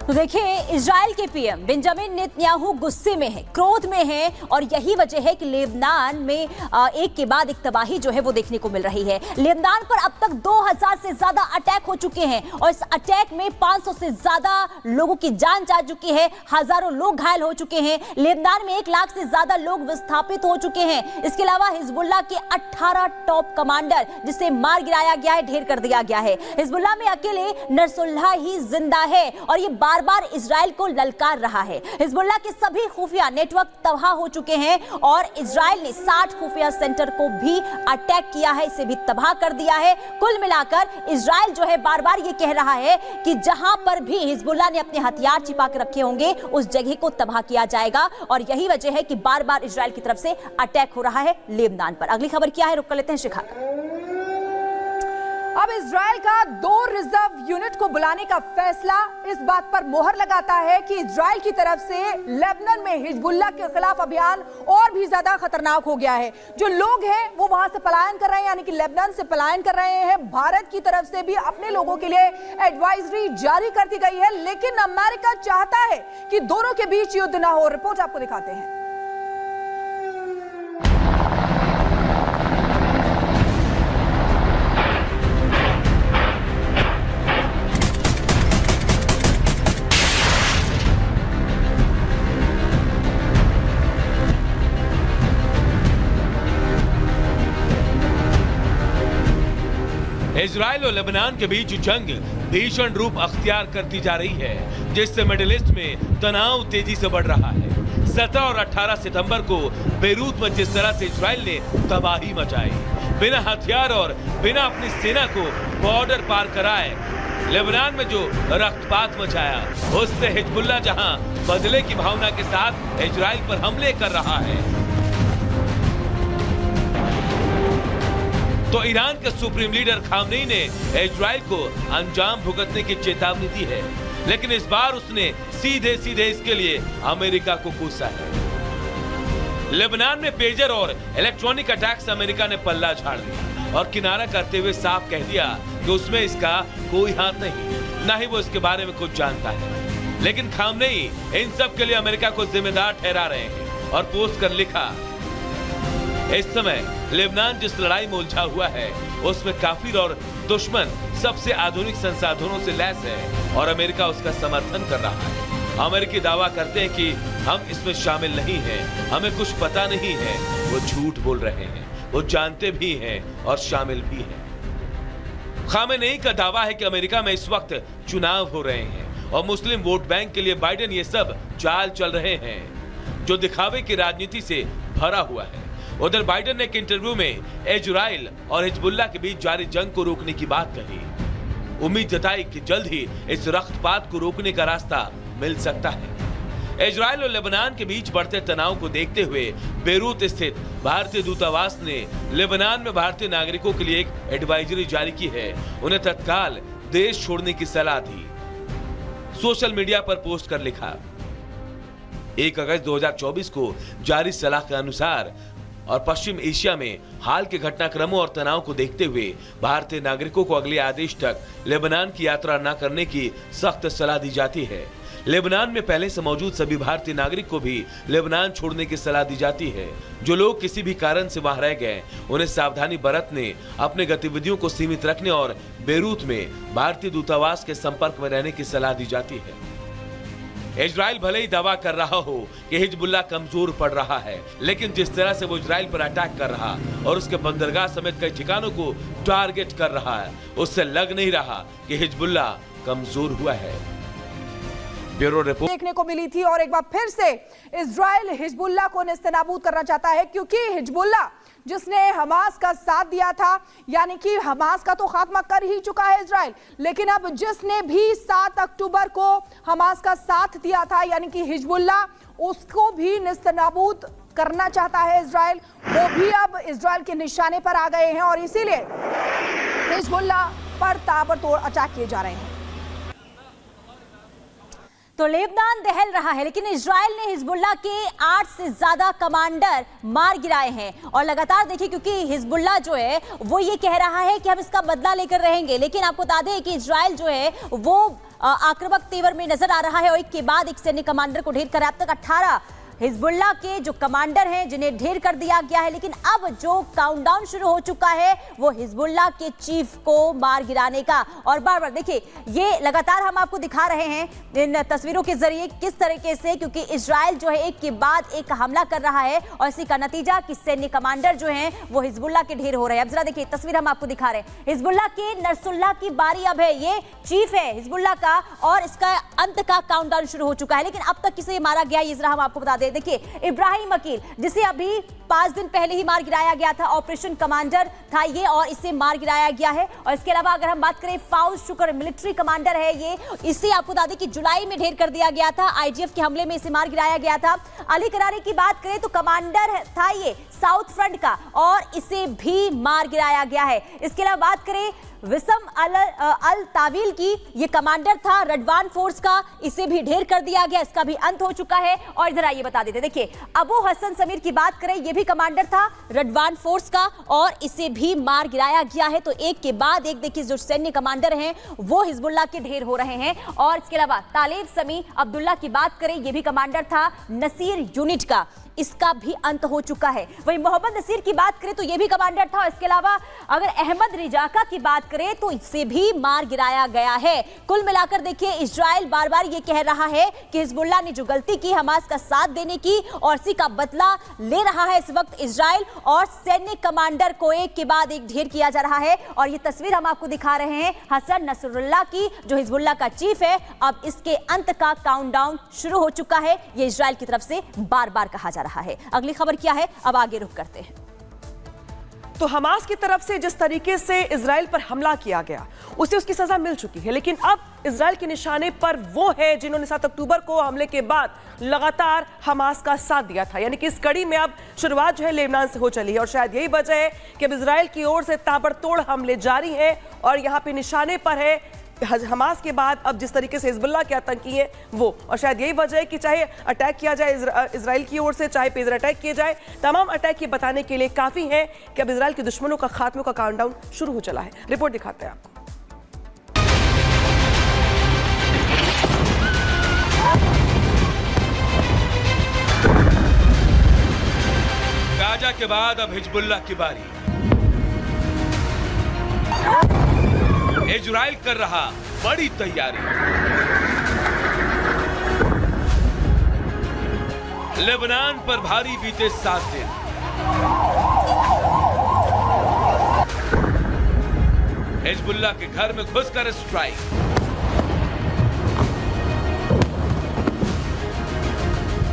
तो देखिए, इजराइल के पीएम बेंजामिन नेतन्याहू गुस्से में है, क्रोध में है और यही वजह है कि लेबनान में एक के बाद एक तबाही जो है वो देखने को मिल रही है। लेबनान पर अब तक 2000 से ज्यादा अटैक हो चुके हैं और इस अटैक में 500 से ज्यादा लोगों की जान जा चुकी है, हजारों लोग घायल हो चुके हैं। लेबनान में 1 लाख से ज्यादा लोग विस्थापित हो चुके हैं। इसके अलावा हिजबुल्लाह के 18 टॉप कमांडर जिसे मार गिराया गया है, ढेर कर दिया गया है। हिजबुल्लाह में अकेले नसरुल्लाह ही जिंदा है और ये बार बार इजराइल को ललकार रहा है। हिजबुल्लाह के सभी खुफिया नेटवर्क तबाह हो चुके हैं और इजराइल ने 60 खुफिया सेंटर को भी अटैक किया है, इसे भी तबाह कर दिया है। कुल मिलाकर इजराइल जो है बार बार ये कह रहा है कि जहां पर भी हिजबुल्लाह ने अपने हथियार छिपा के रखे होंगे उस जगह को तबाह किया जाएगा और यही वजह है कि बार बार इजराइल की तरफ से अटैक हो रहा है लेबनान पर। अगली खबर क्या है, रुक कर लेते हैं शिखा का। अब इजराइल का 2 रिजर्व यूनिट को बुलाने का फैसला इस बात पर मोहर लगाता है कि इजराइल की तरफ से लेबनान में हिजबुल्लाह के खिलाफ अभियान और भी ज्यादा खतरनाक हो गया है। जो लोग हैं वो वहां से पलायन कर रहे हैं, यानी कि लेबनान से पलायन कर रहे हैं। भारत की तरफ से भी अपने लोगों के लिए एडवाइजरी जारी कर दी गई है, लेकिन अमेरिका चाहता है कि दोनों के बीच युद्ध ना हो। रिपोर्ट आपको दिखाते हैं। इजराइल और लेबनान के बीच जंग भीषण रूप अख्तियार करती जा रही है, जिससे मिडिल ईस्ट में तनाव तेजी से बढ़ रहा है। 17 और 18 सितंबर को बेरूत में जिस तरह से इजराइल ने तबाही मचाई, बिना हथियार और बिना अपनी सेना को बॉर्डर पार कराए लेबनान में जो रक्तपात मचाया, उससे हिजबुल्लाह जहां बदले की भावना के साथ इजराइल पर हमले कर रहा है, तो ईरान के सुप्रीम लीडर खामनेई ने इजराइल को अंजाम भुगतने की चेतावनी दी है। लेकिन इस बार उसने सीधे सीधे इसके लिए अमेरिका को कोसा है। लेबनान में पेजर और इलेक्ट्रॉनिक अटैक से अमेरिका ने पल्ला झाड़ दिया और किनारा करते हुए साफ कह दिया कि उसमें इसका कोई हाथ नहीं, ना ही वो इसके बारे में कुछ जानता है। लेकिन खामनेई इन सब के लिए अमेरिका को जिम्मेदार ठहरा रहे हैं और पोस्ट कर लिखा, इस समय लेबनान जिस लड़ाई में उलझा हुआ है उसमें काफिर और दुश्मन सबसे आधुनिक संसाधनों से लैस है और अमेरिका उसका समर्थन कर रहा है। अमेरिकी दावा करते हैं कि हम इसमें शामिल नहीं हैं, हमें कुछ पता नहीं है। वो झूठ बोल रहे हैं, वो जानते भी हैं और शामिल भी हैं। खामेनेई का दावा है कि अमेरिका में इस वक्त चुनाव हो रहे हैं और मुस्लिम वोट बैंक के लिए बाइडेन ये सब चाल चल रहे हैं जो दिखावे की राजनीति से भरा हुआ है। उधर बाइडेन ने एक इंटरव्यू में इजराइल और हिजबुल्लाह के बीच जारी जंग को रोकने की बात कही। उम्मीद जताई कि जल्द ही इस रक्तपात को रोकने का रास्ता मिल सकता है। इजराइल और लेबनान के बीच बढ़ते तनाव को देखते हुए बेरूत स्थित भारतीय दूतावास ने लेबनान में भारतीय नागरिकों के लिए एक एडवाइजरी जारी की है। उन्हें तत्काल देश छोड़ने की सलाह दी। सोशल मीडिया पर पोस्ट कर लिखा, 1 अगस्त 2024 को जारी सलाह के अनुसार और पश्चिम एशिया में हाल के घटनाक्रमों और तनाव को देखते हुए भारतीय नागरिकों को अगले आदेश तक लेबनान की यात्रा न करने की सख्त सलाह दी जाती है। लेबनान में पहले से मौजूद सभी भारतीय नागरिक को भी लेबनान छोड़ने की सलाह दी जाती है। जो लोग किसी भी कारण से वहां रह गए उन्हें सावधानी बरतने, अपने गतिविधियों को सीमित रखने और बेरूत में भारतीय दूतावास के संपर्क में रहने की सलाह दी जाती है। इजराइल भले ही दावा कर रहा हो कि हिजबुल्लाह कमजोर पड़ रहा है, लेकिन जिस तरह से वो इजराइल पर अटैक कर रहा और उसके बंदरगाह समेत कई ठिकानों को टारगेट कर रहा है, उससे लग नहीं रहा कि हिजबुल्लाह कमजोर हुआ है। ब्यूरो रिपोर्ट देखने को मिली थी और एक बार फिर से इजराइल हिजबुल्लाह को नेस्तनाबूद करना चाहता है, क्योंकि हिजबुल्लाह जिसने हमास का साथ दिया था, यानी कि हमास का तो खात्मा कर ही चुका है इजराइल, लेकिन अब जिसने भी 7 अक्टूबर को हमास का साथ दिया था, यानी कि हिजबुल्लाह, उसको भी नेस्तनाबूद करना चाहता है इजराइल। वो भी अब इजराइल के निशाने पर आ गए हैं और इसीलिए हिजबुल्लाह पर ताबड़तोड़ अटैक किए जा रहे हैं। तो लेबनान दहल रहा है, लेकिन इजराइल ने हिजबुल्लाह के 8 से ज्यादा कमांडर मार गिराए हैं और लगातार देखिए, क्योंकि हिजबुल्लाह जो है वो ये कह रहा है कि हम इसका बदला लेकर रहेंगे, लेकिन आपको बता दें कि इजराइल जो है वो आक्रामक तेवर में नजर आ रहा है और एक के बाद एक सैन्य कमांडर को ढेर कर अब तक 18 हिजबुल्लाह के जो कमांडर हैं जिन्हें ढेर कर दिया गया है। लेकिन अब जो काउंटडाउन शुरू हो चुका है वो हिजबुल्लाह के चीफ को मार गिराने का। और बार बार देखिए, ये लगातार हम आपको दिखा रहे हैं इन तस्वीरों के जरिए किस तरीके से, क्योंकि इजराइल जो है एक के बाद एक हमला कर रहा है और इसी का नतीजा कि सैन्य कमांडर जो हैं वो हिजबुल्लाह के ढेर हो रहे हैं। अब जरा देखिए तस्वीर हम आपको दिखा रहे हैं, हिजबुल्लाह के नसरुल्लाह की बारी अब है। ये चीफ है हिजबुल्लाह का और इसका अंत का काउंटडाउन शुरू हो चुका है। लेकिन अब तक किसे मारा गया ये जरा हम आपको बता दें। देखिए, इब्राहिम अकील जिसे अभी 5 दिन पहले ही मार गिराया गया था, ऑपरेशन कमांडर था ये और इसे मार गिराया गया है। और इसके अलावा अगर हम बात करें फाउज शुक्र मिलिट्री कमांडर है ये, इसे आपको बता दें कि जुलाई में ढेर कर दिया गया था, आईजीएफ के हमले में इसे मार गिराया गया था। अली करारी की बात करें तो कमांडर था ये साउथ फ्रंट का और इसे भी मार गिराया गया है। इसके अलावा बात करें विसम अल तावील की, ये कमांडर था रडवान फोर्स का, इसे भी ढेर कर दिया गया, इसका भी अंत हो चुका है। और इधर आइए बता देते, देखिए अबू हसन समीर की बात करें, ये भी कमांडर था रडवान फोर्स का और इसे भी मार गिराया गया है। तो एक के बाद एक देखिए जो सैन्य कमांडर हैं वो हिजबुल्लाह के ढेर हो रहे हैं। और इसके अलावा तालेब समी अब्दुल्ला की बात करें, ये भी कमांडर था नसीर यूनिट का, इसका भी अंत हो चुका है। वहीं मोहम्मद नसीर की बात करें तो यह भी कमांडर था। इसके अलावा अगर अहमद रिजाका की बात करें तो इसे भी मार गिराया गया है। कुल मिलाकर देखिए, इजराइल बार बार ये कह रहा है कि हिजबुल्लाह ने जो गलती की हमास का साथ देने की और इसी का बदला ले रहा है इस वक्त इजराइल, और सैन्य कमांडर को एक के बाद एक ढेर किया जा रहा है। और ये तस्वीर हम आपको दिखा रहे हैं हसन नसरुल्लाह की, जो हिजबुल्लाह का चीफ है। अब इसके अंत का काउंटडाउन शुरू हो चुका है, ये इजराइल की तरफ से बार बार कहा जा रहा है। अगली खबर क्या है, अब आगे रुख करते हैं। तो हमास की तरफ से जिस तरीके से इजराइल पर हमला किया गया उसे उसकी सजा मिल चुकी है, लेकिन अब इजराइल के निशाने पर वो है जिन्होंने 7 अक्टूबर को हमले के बाद लगातार हमास का साथ दिया था। यानी कि इस कड़ी में अब शुरुआत जो है लेबनान से हो चली है और शायद यही वजह है कि अब इजराइल की ओर से ताबड़तोड़ हमले जारी हैं और यहाँ पे निशाने पर है हमास के बाद अब जिस तरीके से हिजबुल्लाह के आतंकी है वो। और शायद यही वजह है कि चाहे अटैक किया जाए इजराइल की ओर से, चाहे पेजर अटैक किए जाए, तमाम अटैक ये बताने के लिए काफी है कि अब इजराइल के दुश्मनों का खात्मे का काउंटडाउन शुरू हो चला है। रिपोर्ट दिखाते हैं आपको। गाजा के बाद अब हिजबुल्लाह की बारी। इजराइल कर रहा बड़ी तैयारी। लेबनान पर भारी बीते 7 दिन। हिजबुल्लाह के घर में घुसकर स्ट्राइक।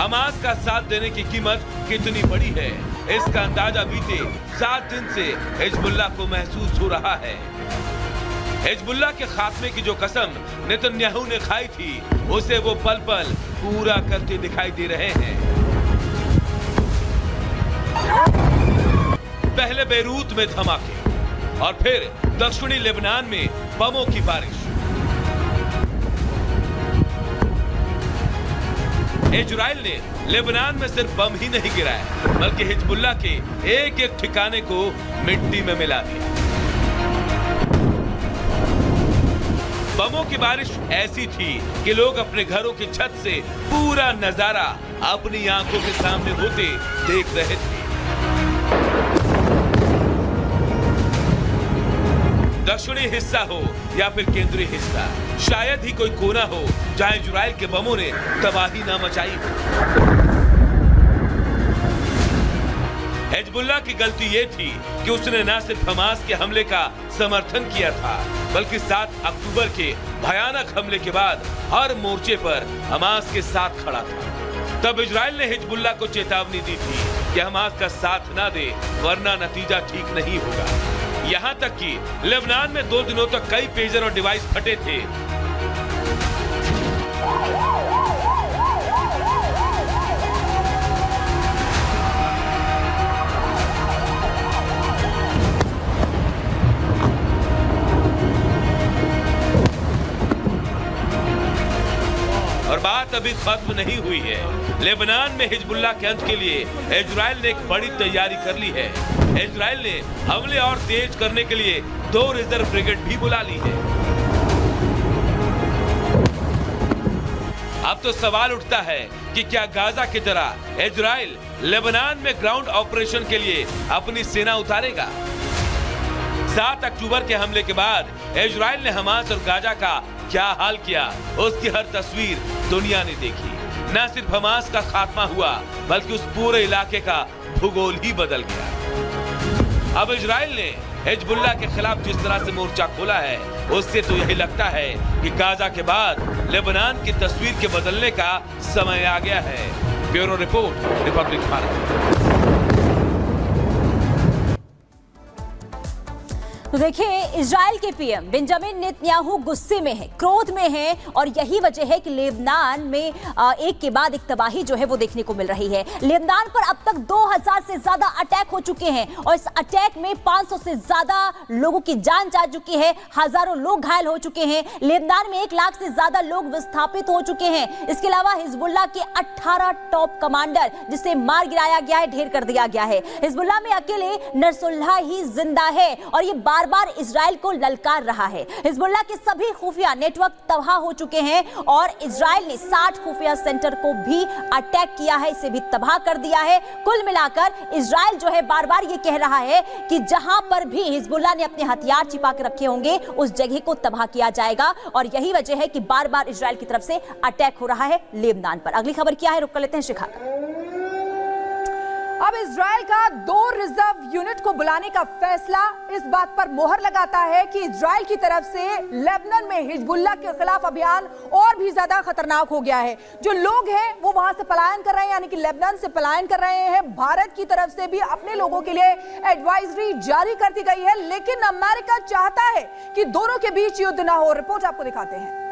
हमास का साथ देने की कीमत कितनी बड़ी है, इसका अंदाजा बीते 7 दिन से हिजबुल्लाह को महसूस हो रहा है। हिजबुल्लाह के खात्मे की जो कसम नेतन्याहू ने खाई थी उसे वो पल पल पूरा करते दिखाई दे रहे हैं। पहले बेरूत में धमाके और फिर दक्षिणी लेबनान में बमों की बारिश। इजराइल ने लेबनान में सिर्फ बम ही नहीं गिराया बल्कि हिजबुल्लाह के एक एक ठिकाने को मिट्टी में मिला दिया। बमों की बारिश ऐसी थी कि लोग अपने घरों की छत से पूरा नजारा अपनी आंखों के सामने होते देख रहे थे। दक्षिणी हिस्सा हो या फिर केंद्रीय हिस्सा, शायद ही कोई कोना हो जहां इजराइल के बमों ने तबाही ना मचाई हो। हिजबुल्लाह की गलती ये थी कि उसने न सिर्फ हमास के हमले का समर्थन किया था बल्कि 7 अक्टूबर के भयानक हमले के बाद हर मोर्चे पर हमास के साथ खड़ा था। तब इजराइल ने हिजबुल्लाह को चेतावनी दी थी कि हमास का साथ ना दे वरना नतीजा ठीक नहीं होगा। यहाँ तक कि लेबनान में 2 दिनों तक कई पेजर और डिवाइस फटे थे। और बात अभी खत्म नहीं हुई है। लेबनान में हिजबुल्लाह के अंत के लिए इजराइल ने एक बड़ी तैयारी कर ली है। इजराइल ने हमले और तेज करने के लिए 2 रिजर्व ब्रिगेड भी बुला ली है। अब तो सवाल उठता है कि क्या गाजा की तरह इजराइल लेबनान में ग्राउंड ऑपरेशन के लिए अपनी सेना उतारेगा? 7 अक्टूबर के हमले के बाद इजराइल ने हमास और गाजा का क्या हाल किया, उसकी हर तस्वीर दुनिया ने देखी। न सिर्फ हमास का खात्मा हुआ बल्कि उस पूरे इलाके का भूगोल ही बदल गया। अब इजराइल ने हिजबुल्लाह के खिलाफ जिस तरह से मोर्चा खोला है, उससे तो यही लगता है कि गाजा के बाद लेबनान की तस्वीर के बदलने का समय आ गया है। Bureau report, Republic Bharat. तो देखिए, इजराइल के पीएम बेंजामिन नेतन्याहू गुस्से में है, क्रोध में है और यही वजह है कि लेबनान में एक के बाद एक तबाही जो है वो देखने को मिल रही है। लेबनान पर अब तक 2000 से ज्यादा अटैक हो चुके हैं और इस अटैक में 500 से ज्यादा लोगों की जान जा चुकी है, हजारों लोग घायल हो चुके हैं। लेबनान में 1 लाख से ज्यादा लोग विस्थापित हो चुके हैं। इसके अलावा हिजबुल्लाह के 18 टॉप कमांडर जिसे मार गिराया गया है, ढेर कर दिया गया है। हिजबुल्लाह में अकेले नसरुल्लाह ही जिंदा है और ये बार बार इजराइल को ललकार रहा है। हिजबुल्लाह के सभी खुफिया नेटवर्क तबाह हो चुके हैं और इजराइल ने 60 खुफिया सेंटर को भी अटैक किया है, इसे भी तबाह कर दिया है। कुल मिलाकर इजराइल जो है बार बार ये कह रहा है कि जहां पर भी हिजबुल्लाह ने अपने हथियार छिपा के रखे होंगे उस जगह को तबाह किया जाएगा और यही वजह है कि बार बार इजराइल की तरफ से अटैक हो रहा है लेबनान पर। अगली खबर क्या है, रुक कर लेते हैं शिखा। अब इजराइल का 2 रिजर्व यूनिट को बुलाने का फैसला इस बात पर मोहर लगाता है कि इजराइल की तरफ से लेबनान में हिजबुल्लाह के खिलाफ अभियान और भी ज्यादा खतरनाक हो गया है। जो लोग हैं वो वहां से पलायन कर रहे हैं, यानी कि लेबनान से पलायन कर रहे हैं। भारत की तरफ से भी अपने लोगों के लिए एडवाइजरी जारी कर दी गई है, लेकिन अमेरिका चाहता है कि दोनों के बीच युद्ध ना हो। रिपोर्ट आपको दिखाते हैं।